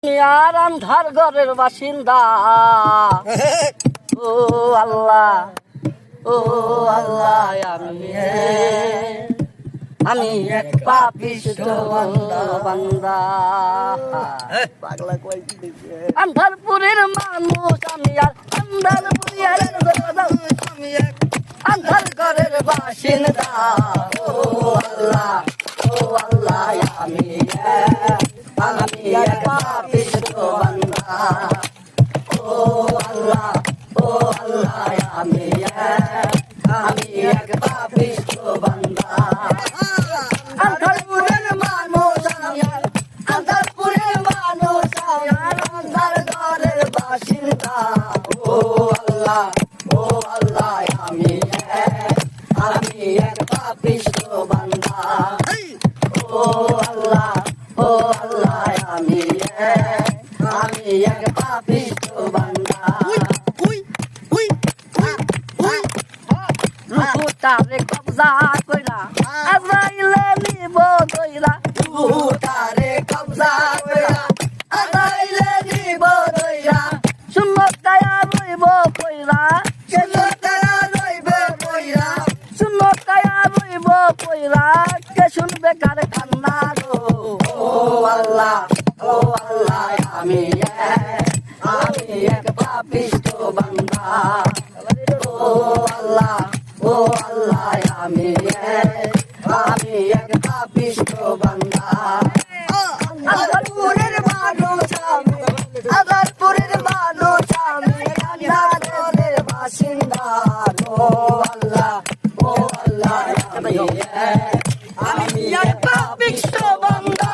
আর আন্ধার ঘরের বাসিন্দা। ও আল্লাহ, ও আল্লাহ, আমি এক পাপিষ্ঠ বান্দা। আন্ধারপুরের মানুষ আমি, আর আন্ধারপুরের আন্ধার ঘরের বাসিন্দা। ও আল্লাহ, ও আল্লাহ, আমি এক পাপিষ্ঠ বান্দা। ও আল্লাহ, ও আল্লাহ, আমি এক পাপিষ্ঠ বান্দা। আন্ধারপুরের মানুষ আমি, আন্ধারপুরের মানুষ আমি, আন্ধার ঘরের বাসিন্দা। ও আল্লাহ, ও আল্লাহ, আমি এক পাপিষ্ঠ বান্দা। ও আল্লাহ, ও আল্লাহ, আমি এক পাপিষ্ঠ বান্দা। রুহুটারে কবজা কইরা আজরাইলে নিব দইরা। রুহুটারে কবজা কইরা আজরাইলে নিব দইরা। শূন্যতায়া রইব কইরা, শূন্যতায়া রইব কইরা, শূন্যতায়া রইব কইরা। কে শুনবে কার কান্না গো? ও আল্লাহ, ও আল্লাহ, আমি এক পাপিষ্ঠ বান্দা। ও আল্লাহ, ও আল্লাহ, আমি এক পাপিষ্ঠ বান্দা। আজাদপুরের মানুষ আমি, আজাদপুরের মানুষ আমি, আন্ধারের বাসিন্দা। ও আল্লাহ, ও আল্লাহ, আমি এক পাপিষ্ঠ বান্দা।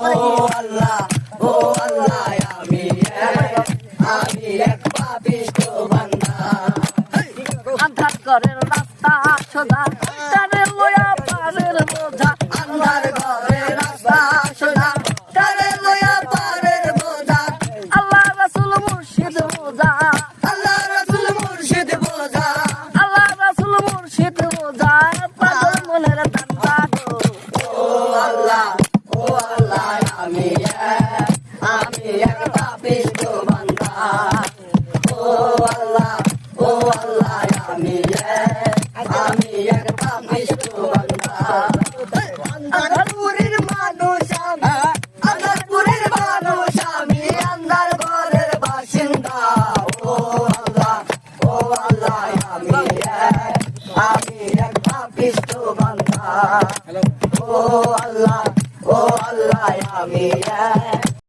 ও আল্লাহ, ও আল্লাহ, আমি এক পাপিষ্ঠ বান্দা। আন্ধার ঘরের রাস্তা সোজা, তারে লয়া পারের বোঝা। আন্ধার ঘরের রাস্তা সোজা, তারে লয়া পারের বোঝা। আল্লাহ রাসূল মুর্শিদ বোঝা, আল্লাহ রাসূল মুর্শিদ বোঝা, আল্লাহ রাসূল মুর্শিদ বোঝা। পাগল মনের দান্দা গো। ও আল্লাহ, ও আল্লাহ, আমি এক পাপিষ্ঠ বান্দা। ও আল্লাহ, ও আল্লাহ, আমি এক পাপিষ্ঠ বান্দা। আন্ধারপুরের মানুষ আমি, আন্ধারপুরের মানুষ আমি, আন্ধার ঘরের বাসিন্দা। ও আল্লাহ, ও আল্লাহ, আমি এক পাপিষ্ঠ বান্দা। ও আল্লাহ, ও আল্লাহ, আমি